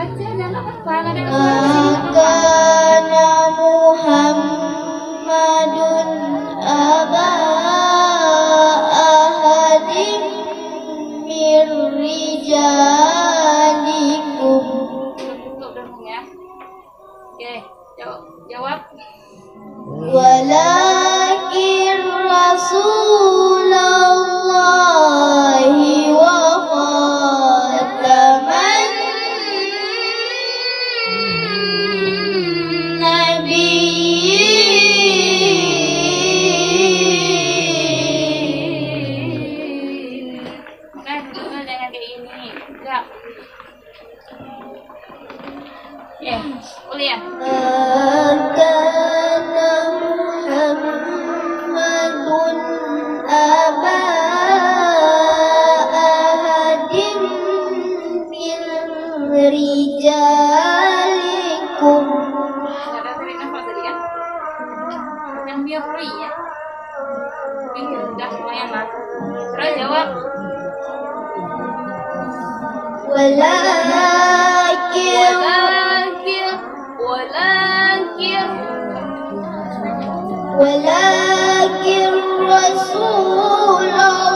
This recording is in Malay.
baca, jangan apa-apa, nggak ada Kana Muhammadun aba ahadim mir rijalikum. Tutup dong ya. Oke, jawab. Walakin Rasulullahi wa khataman nabiyyin. Makanya duduknya jangan kayak ini. Enggak. Ya, kuliah. Kana Muhammadun aba ahadim min rijalikum. Ada dari nafas tadi kan? Yang biar free ya. Ini udah lumayan lah. Terus jawab. Walakin Rasulullah